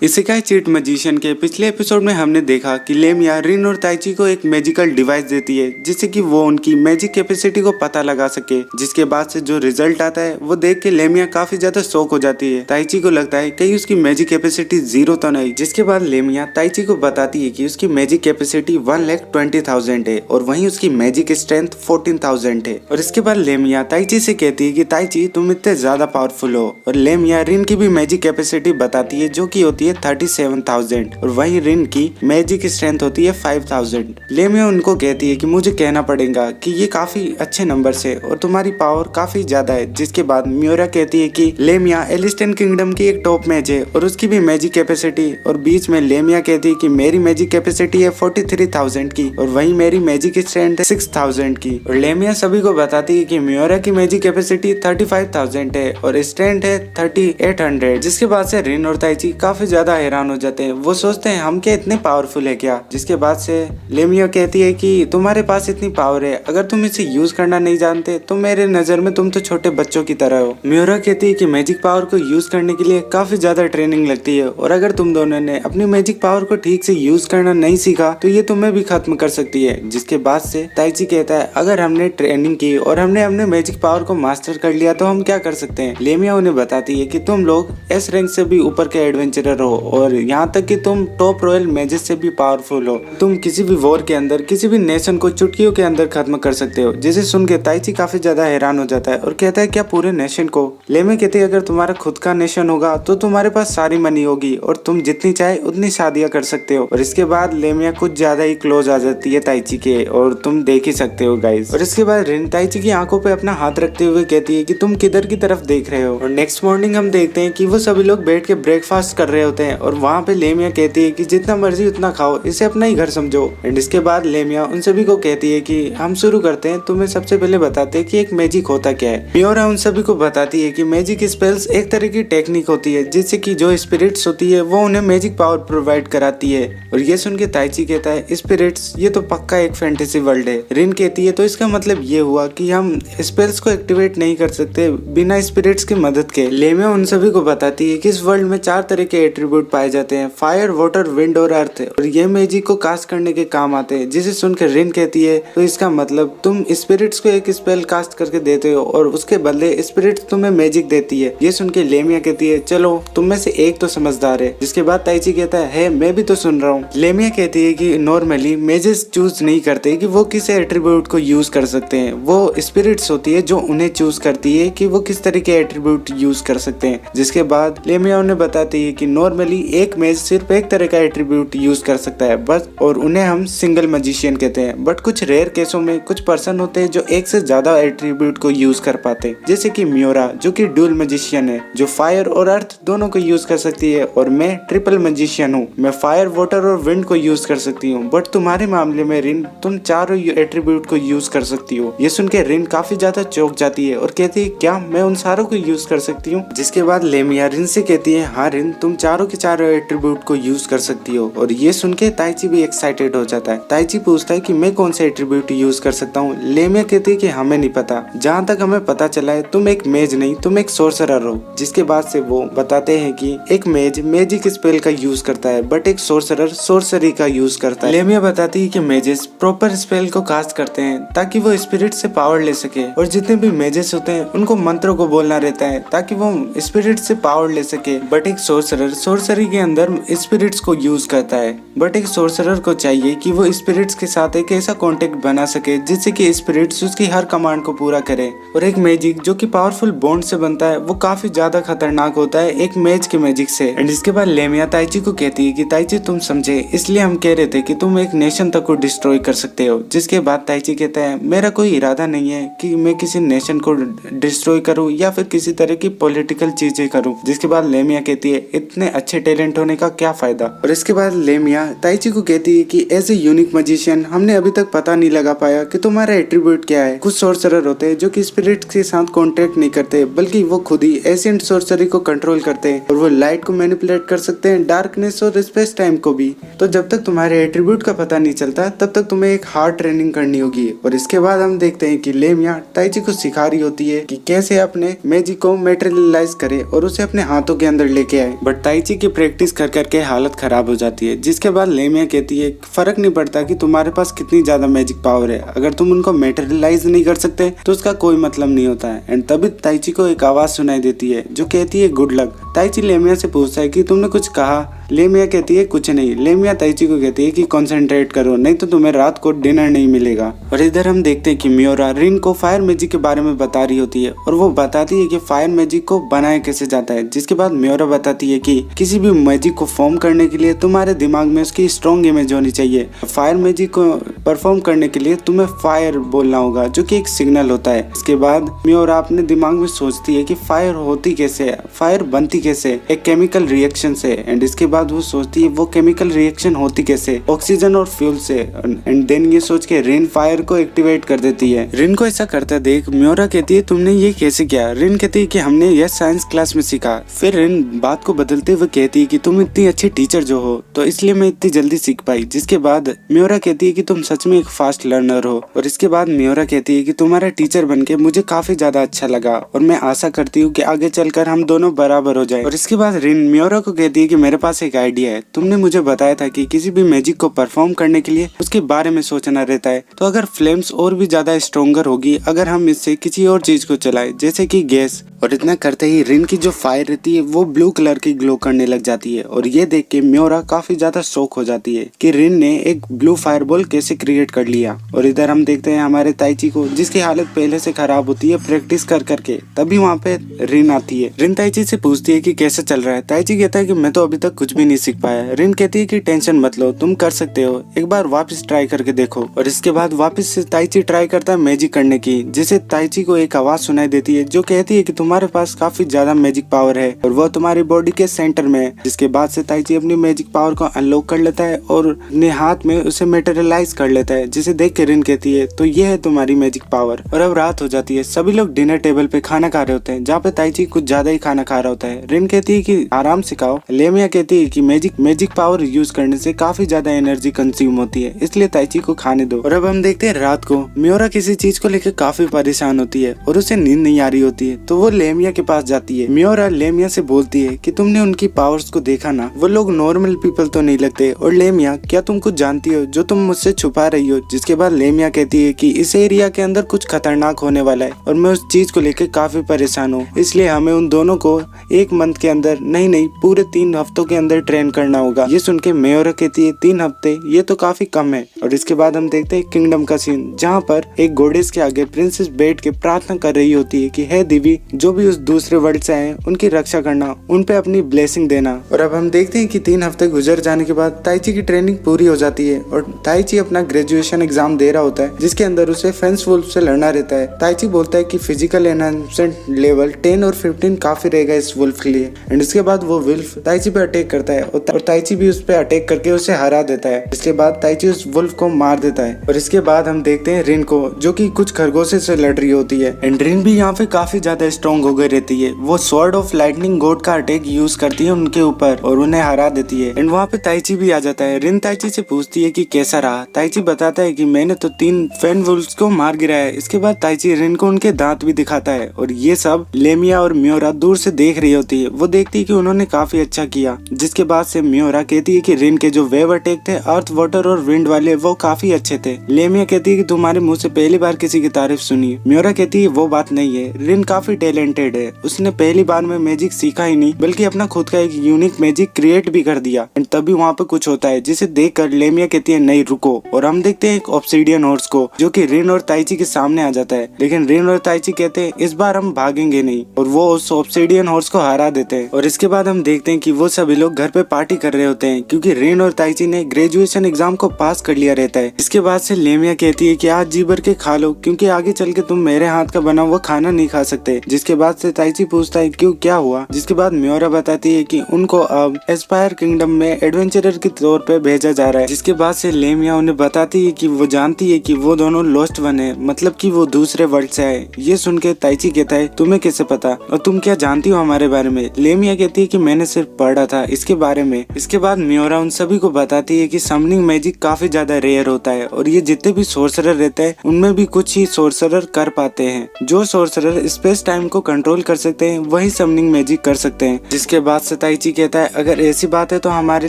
Isekai cheat magician के पिछले episode में हमने देखा कि लेमिया रिन और ताइची को एक मैजिकल डिवाइस देती है जिससे कि वो उनकी मैजिक कैपेसिटी को पता लगा सके। जिसके बाद से जो रिजल्ट आता है वो देख के लेमिया काफी ज्यादा शॉक हो जाती है। ताइची को लगता है कहीं उसकी मैजिक कैपेसिटी 0 तो नहीं। जिसके बाद लेमिया ताइची को बताती है कि उसकी मैजिक कैपेसिटी 1,20,000 है और वहीं उसकी मैजिक स्ट्रेंथ 14,000 है। और इसके बाद लेमिया ताइची से कहती है कि ताइची तुम इतने ज्यादा पावरफुल हो। और लेमिया रिन की भी मैजिक कैपेसिटी बताती है जो की होती है 37,000 और वही रिन की मैजिक स्ट्रेंथ होती है 5,000। लेमिया उनको कहती है कि मुझे कहना पड़ेगा कि ये काफी अच्छे नंबर है और तुम्हारी पावर काफी ज्यादा है। जिसके बाद मियोरा कहती है कि लेमिया एलिस्टन किंगडम की एक टॉप मैच है और उसकी भी मैजिक कैपेसिटी। और बीच में लेमिया कहती है कि मेरी मैजिक कैपेसिटी है 43,000 की और वही मेरी मैजिक स्ट्रेंथ है 6,000 की। और लेमिया सभी को बताती है कि मियोरा की मैजिक कैपेसिटी 35,000 है और स्ट्रेंथ है 3,800। जिसके बाद से रिन और ताइची काफी ज्यादा हैरान हो जाते हैं। वो सोचते हैं हम क्या इतने पावरफुल है क्या। जिसके बाद से लेमिया कहती है कि तुम्हारे पास इतनी पावर है, अगर तुम इसे यूज करना नहीं जानते तो मेरे नजर में तुम तो छोटे बच्चों की तरह हो। मियोरा कहती है कि मैजिक पावर को यूज करने के लिए काफी ज्यादा ट्रेनिंग लगती है और अगर तुम दोनों ने अपनी मैजिक पावर को ठीक से यूज करना नहीं सीखा तो ये तुम्हें भी खत्म कर सकती है। जिसके बाद से ताइची कहता है अगर हमने ट्रेनिंग की और हमने अपने मैजिक पावर को मास्टर कर लिया तो हम क्या कर सकते हैं। लेमिया उन्हें बताती है कि तुम लोग एस रैंक से भी ऊपर के एडवेंचरर हो और यहाँ तक कि तुम टॉप रॉयल मैजेस से भी पावरफुल हो। तुम किसी भी वॉर के अंदर किसी भी नेशन को चुटकियों के अंदर खत्म कर सकते हो। जिसे सुन के ताइची काफी ज्यादा हैरान हो जाता है और कहता है क्या पूरे नेशन को। लेमिया कहती है अगर तुम्हारा खुद का नेशन होगा तो तुम्हारे पास सारी मनी होगी और तुम जितनी चाहे उतनी शादियां कर सकते हो। और इसके बाद लेमिया कुछ ज्यादा ही क्लोज आ जाती है ताइची के और तुम देख ही सकते हो गाइस। और इसके बाद रिन ताइची की आंखों पे अपना हाथ रखते हुए कहती है कि तुम किधर की तरफ देख रहे हो। और नेक्स्ट मॉर्निंग हम देखते हैं कि वो सभी लोग बैठ के ब्रेकफास्ट कर रहे होते हैं और वहाँ पे लेमिया कहती है कि जितना मर्जी उतना खाओ, इसे अपना ही घर समझो। एंड इसके बाद लेमिया उन सभी को कहती है कि हम शुरू करते हैं, तुम्हें सबसे पहले बताते हैं कि एक मैजिक होता क्या है। मियोरा उन सभी को बताती है कि मैजिक स्पेल्स एक तरह की टेक्निक होती है जिससे कि जो स्पिरिट्स होती है वो उन्हें मैजिक पावर प्रोवाइड कराती है। और ये सुन के ताइची कहता है स्पिरिट्स, ये तो पक्का एक फैंटेसी वर्ल्ड है। रिन कहती है तो इसका मतलब ये हुआ कि हम स्पेल्स को एक्टिवेट नहीं कर सकते बिना स्पिरिट्स की मदद के। लेमिया उन सभी को बताती है कि इस वर्ल्ड में 4 तरह के एट्रीब्यूट पाए जाते हैं, फायर, वाटर, विंड और अर्थ, और ये मैजिक को कास्ट करने के काम आते हैं। जिसे सुनकर रिन कहती है तो इसका मतलब तुम स्पिरिट्स को एक स्पेल कास्ट करके देते हो और उसके बदले स्पिरिट्स तुम्हें मैजिक देती है। ये सुन के लेमिया कहती है चलो तुम में से एक तो समझदार है। जिसके बाद ताइची कहता है मैं भी तो सुन रहा हूँ। लेमिया कहती है कि नॉर्मली मेजेस चूज नहीं करते कि वो किस एट्रीब्यूट को यूज कर सकते हैं, वो स्पिरिट्स होती है जो उन्हें चूज करती है कि वो किस तरह के एट्रीब्यूट यूज कर सकते हैं। जिसके बाद लेमिया उन्हें बताती है कि नॉर्मली एक मेज सिर्फ एक तरह का एट्रीब्यूट यूज कर सकता है बस, और उन्हें हम सिंगल मैजिशियन कहते हैं। बट कुछ रेयर केसों में कुछ पर्सन होते हैं जो एक से ज्यादा एट्रीब्यूट को यूज कर पाते हैं, जैसे कि मियोरा जो कि ड्यूल मैजिशियन है जो फायर और अर्थ दोनों को यूज कर सकती है, और मैं ट्रिपल मैजिशियन हूँ, मैं फायर, वाटर और विंड को यूज कर सकती हूँ। बट तुम्हारे मामले में रिन तुम चारों एट्रीब्यूट को यूज कर सकती हो। ये सुन के रिन काफी ज्यादा चौंक जाती है और कहती है क्या मैं उन सारों को यूज कर सकती हूँ। जिसके बाद लेमिया रिन से कहती है हाँ रिन तुम चारों के चारों एट्रीब्यूट को यूज कर सकती हो। और ये सुन के ताइची भी एक्साइटेड हो जाता है। ताइची पूछता है कि मैं कौन सा एट्रीब्यूट यूज कर सकता हूँ। लेमिया कहती है कि हमें नहीं पता, जहाँ तक हमें पता चला है तुम एक मेज नहीं तुम एक सोर्सरर हो। जिसके बाद से वो बताते हैं कि एक मेज मैजिक स्पेल का यूज करता है बट एक सोर्सरर सोर्सरी का यूज करता है। लेमिया बताती है कि मेजेस प्रॉपर स्पेल को कास्ट करते हैं ताकि वो स्पिरिट से पावर ले सके, और जितने भी मेजेस होते हैं उनको मंत्रों को बोलना रहता है ताकि वो स्पिरिट से पावर ले सके। बट एक सोर्सरर सोर्सरी के अंदर स्पिरिट्स को यूज करता है। बट एक सोर्सरर को चाहिए कि वो स्पिरिट्स के साथ एक ऐसा कॉन्टेक्ट बना सके जिससे कि स्पिरिट्स उसकी हर कमांड को पूरा करे। और एक मैजिक जो कि पावरफुल बॉन्ड से बनता है वो काफी ज्यादा खतरनाक होता है एक मैज के मैजिक से। एंड इसके बाद लेमिया ताइची को कहती है कि ताइची तुम समझे, इसलिए हम कह रहे थे कि तुम एक नेशन तक को डिस्ट्रॉय कर सकते हो। जिसके बाद ताइची कहता है मेरा कोई इरादा नहीं है कि मैं किसी नेशन को डिस्ट्रॉय करूं या फिर किसी तरह की पॉलिटिकल चीजें करूं। जिसके बाद लेमिया कहती है इतने अच्छे टैलेंट होने का क्या फायदा। और इसके बाद लेमिया ताइची को कहती है कि एज ए यूनिक मैजिशियन हमने अभी तक पता नहीं लगा पाया कि तुम्हारा एट्रीब्यूट क्या है। कुछ सोर्सरर होते हैं जो कि स्पिरिट के साथ कॉन्टेक्ट नहीं करते बल्कि वो खुद ही एशियंट सोर्सरी को कंट्रोल करते हैं और वो लाइट को मैनिपुलेट कर सकते हैं, डार्कनेस और स्पेस टाइम को भी। तो जब तक तुम्हारे एट्रीब्यूट का पता नहीं चलता तब तक तुम्हें एक हार्ड ट्रेनिंग करनी होगी। और इसके बाद हम देखते हैं कि लेमिया ताइची को सिखा रही होती है कि कैसे अपने मैजिक को मैटेरियलाइज करे और उसे अपने हाथों के अंदर लेके आए। बट ताइची ताइची की प्रैक्टिस कर करके हालत खराब हो जाती है, जिसके बाद लेमिया कहती है फर्क नहीं पड़ता कि तुम्हारे पास कितनी ज्यादा मैजिक पावर है, अगर तुम उनको मेटेरियलाइज नहीं कर सकते तो उसका कोई मतलब नहीं होता है। एंड तभी ताइची को एक आवाज सुनाई देती है जो कहती है गुड लक। ताइची लेमिया से पूछता है कि तुमने कुछ कहा। लेमिया कहती है कुछ नहीं। लेमिया ताइची को कहती है कि कंसंट्रेट करो, नहीं तो तुम्हें रात को डिनर नहीं मिलेगा। और इधर हम देखते हैं कि मियोरा रिन को फायर मैजिक के बारे में बता रही होती है और वो बताती है कि फायर मैजिक को बनाया कैसे जाता है। जिसके बाद मियोरा बताती है कि किसी भी मैजिक को फॉर्म करने के लिए तुम्हारे दिमाग में उसकी स्ट्रॉन्ग इमेज होनी चाहिए। फायर मैजिक को परफॉर्म करने के लिए तुम्हें फायर बोलना होगा जो कि एक सिग्नल होता है। इसके बाद मियोरा अपने दिमाग में सोचती है कि फायर होती कैसे है, फायर बनती कैसे, एक केमिकल रिएक्शन से। एंड इसके बाद वो सोचती है वो केमिकल रिएक्शन होती कैसे, ऑक्सीजन और फ्यूल से। एंड देन ये सोच के रिन फायर को एक्टिवेट कर देती है। रिन को ऐसा करता देख मियोरा कहती है तुमने ये कैसे किया। रिन कहती है कि हमने यह साइंस क्लास में सीखा। फिर रिन बात को बदलते हुए कहती है कि तुम इतनी अच्छी टीचर जो हो तो इसलिए मैं इतनी जल्दी सीख पाई। जिसके बाद मियोरा कहती है कि तुम सच में एक फास्ट लर्नर हो। और इसके बाद मियोरा कहती है कि तुम्हारा टीचर बनके मुझे काफी ज्यादा अच्छा लगा और मैं आशा करती हूँ कि आगे चलकर हम दोनों बराबर हो जाए। और इसके बाद रिन मियोरा को कहती है कि मेरे पास एक आइडिया है। तुमने मुझे बताया था कि किसी भी मैजिक को परफॉर्म करने के लिए उसके बारे में सोचना रहता है, तो अगर फ्लेम्स और भी ज्यादा स्ट्रोंगर होगी अगर हम इससे किसी और चीज को चलाए जैसे कि गैस। और इतना करते ही रिन की जो फायर रहती है वो ब्लू कलर की ग्लो करने लग जाती है। और ये देख के मियोरा काफी ज्यादा शॉक हो जाती है कि रिन ने एक ब्लू फायरबॉल कैसे क्रिएट कर लिया। और इधर हम देखते हैं हमारे ताइची को जिसकी हालत पहले से खराब होती है प्रैक्टिस कर करके। तभी वहाँ पे रिन आती है। रिन ताइची से पूछती है कि कैसे चल रहा है। ताइची कहता है कि मैं तो अभी तक कुछ भी नहीं सीख पाया। रिन कहती है कि टेंशन मत लो, तुम कर सकते हो, एक बार वापस ट्राई करके देखो। और इसके बाद वापस से ताइची ट्राई करता है मैजिक करने की, जिसे ताइची को एक आवाज सुनाई देती है जो कहती है कि तुम्हारे पास काफी ज्यादा मैजिक पावर है और वो तुम्हारी बॉडी के सेंटर में है। जिसके बाद से ताइची अपनी मैजिक पावर को अनलॉक कर लेता है और अपने हाथ में उसे मेटेरियलाइज कर लेता है, जिसे देख के रिन कहती है तो ये है तुम्हारी मैजिक पावर। और अब रात हो जाती है, सभी लोग डिनर टेबल पे खाना खा रहे होते हैं जहाँ पे ताइची कुछ ज्यादा ही खाना खा रहा होता है। रिन कहती है कि आराम से खाओ। लेमिया कहती है कि मैजिक पावर यूज करने से काफी ज्यादा एनर्जी कंज्यूम होती है, इसलिए ताइची को खाने दो। और अब हम देखते हैं रात को मियोरा किसी चीज को लेकर काफी परेशान होती है और उसे नींद नहीं आ रही होती है, तो वो लेमिया के पास जाती है। मियोरा लेमिया से बोलती है कि तुमने उनकी पावर्स को देखा ना, वो लोग नॉर्मल पीपल तो नहीं लगते। और लेमिया क्या तुम कुछ जानती हो जो तुम मुझसे छुपा रही हो। जिसके बाद लेमिया कहती है कि इस एरिया के अंदर कुछ खतरनाक होने वाला है और मैं उस चीज को लेकर काफी परेशान हूँ, इसलिए हमें उन दोनों को एक मंथ के अंदर नहीं पूरे 3 हफ्तों के अंदर ट्रेन करना होगा। ये सुन के मियोरा कहती है 3 हफ्ते ये तो काफी कम है। और इसके बाद हम देखते हैं किंगडम का सीन जहाँ पर एक गोडेस के आगे प्रिंसेस बैठ के प्रार्थना कर रही होती है कि हे देवी, जो भी उस दूसरे वर्ल्ड से आए उनकी रक्षा करना, उन पे अपनी ब्लेसिंग देना। और अब हम देखते हैं कि 3 हफ्ते गुजर जाने के बाद ताइची की ट्रेनिंग पूरी हो जाती है और ताइची अपना ग्रेजुएशन एग्जाम दे रहा होता है जिसके अंदर उसे फेंस वुल्फ से लड़ना रहता है। ताइची बोलता है कि फिजिकल एनहांसमेंट लेवल 10 और 15 काफी रहेगा इस वुल्फ के लिए। एंड इसके बाद वो वुल्फ ताइची पे अटैक करता है और ताइची भी उस पे अटैक करके उसे हरा देता है। इसके बाद ताइची उस वुल्फ को मार देता है। और इसके बाद हम देखते हैं रिन को जो कि कुछ खरगोशों से लड़ रही होती है। एंड रिन भी यहाँ पे काफी ज्यादा स्ट्रॉन्ग हो गई रहती है। वो स्वॉर्ड ऑफ लाइटनिंग गॉड का अटैक यूज करती है उनके ऊपर और उन्हें हरा देती है। एंड वहाँ पे ताइची भी आ जाता है। रिन ताइची से पूछती है कि कैसा रहा। ताइची बताता है कि मैंने तो 3 फेन वुल्फ्स को मार गिराया है। इसके बाद ताइची रिन को उनके दांत भी दिखाता है और ये सब लेमिया और मियोरा दूर से देख रही होती है। वो देखती है कि उन्होंने काफी अच्छा किया। जिसके बाद से मियोरा कहती है कि रिन के जो वेव अटैक थे अर्थ, वाटर और विंड वाले वो काफी अच्छे थे। लेमिया कहती है कि तुम्हारे मुंह से पहली बार किसी की तारीफ सुनी। मियोरा कहती है वो बात नहीं है, रिन काफी टैलेंटेड है, उसने पहली बार में मैजिक सीखा ही नहीं बल्कि अपना खुद का एक यूनिक मैजिक क्रिएट भी कर दिया। एंड तभी वहाँ पे कुछ होता है जिसे देख कर लेमिया कहती है नहीं रुको। और हम देखते हैं एक ऑब्सिडियन हॉर्स को जो कि रिन और ताइची के सामने आ जाता है। लेकिन रिन और ताइची कहते हैं इस बार हम भागेंगे नहीं और वो उस ऑब्सिडियन हॉर्स को हरा देते हैं। और इसके बाद हम देखते हैं कि वो सभी लोग घर पे पार्टी कर रहे होते हैं क्योंकि रिन और ताइची ने ग्रेजुएशन एग्जाम को पास कर लिया रहता है। इसके बाद से लेमिया कहती है कि आज जी भर के खा लो क्योंकि आगे चल के तुम मेरे हाथ का बना हुआ खाना नहीं खा सकते। जिसके बाद से ताइची पूछता है क्यों, क्या हुआ। जिसके बाद मियोरा बताती है कि उनको अब एस्पायर किंगडम में एडवेंचरर के तौर पे भेजा जा रहा है। जिसके बाद से लेमिया उन्हें बताती है कि वो जानती है कि वो दोनों लॉस्ट वन है, मतलब कि वो दूसरे वर्ल्ड से आए। ये सुन के ताइची कहता है तुम्हें कैसे पता और तुम क्या जानती हो हमारे बारे में। लेमिया कहती है कि मैंने सिर्फ पढ़ा था इसके बारे में। इसके बाद मियोरा उन सभी को बताती है कि समनिंग मैजिक काफी ज्यादा रेयर होता है और ये जितने भी सोर्सरर रहते हैं उनमें भी कुछ ही सोर्सरर कर पाते हैं। जो सोर्सरर स्पेस टाइम को कंट्रोल कर सकते हैं वही समनिंग मैजिक कर सकते हैं। जिसके बाद से ताइची कहता है अगर ऐसी बात है तो हमारे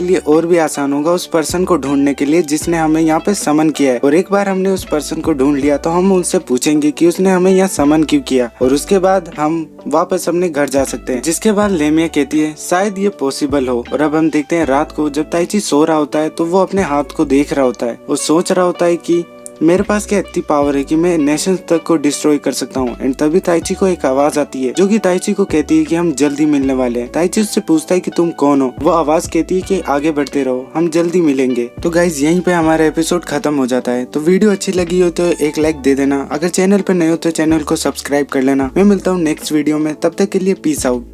लिए और भी आसान होगा उस पर्सन को ढूंढने के लिए जिसने हमें यहाँ पे समन किया है, और एक बार हमने उस पर्सन को ढूंढ लिया तो हम उनसे पूछेंगे कि उसने हमें यहाँ समन क्यों किया, और उसके बाद हम वापस अपने घर जा सकते हैं। जिसके बाद लेमिया कहती है शायद ये पॉसिबल हो। और अब हम देखते हैं रात को जब ताइची सो रहा होता है तो वो अपने हाथ को देख रहा होता है और सोच रहा होता है कि मेरे पास क्या इतनी पावर है कि मैं नेशंस तक को डिस्ट्रॉय कर सकता हूँ। एंड तभी ताइची को एक आवाज आती है जो कि ताइची को कहती है कि हम जल्दी मिलने वाले हैं। ताइची उससे पूछता है कि तुम कौन हो। वो आवाज कहती है कि आगे बढ़ते रहो, हम जल्दी मिलेंगे। तो गाइज यहीं पे हमारा एपिसोड खत्म हो जाता है। तो वीडियो अच्छी लगी हो तो एक लाइक दे देना, अगर चैनल पे नए हो तो चैनल को सब्सक्राइब कर लेना। मैं मिलता हूँ नेक्स्ट वीडियो में, तब तक के लिए पीस आउट।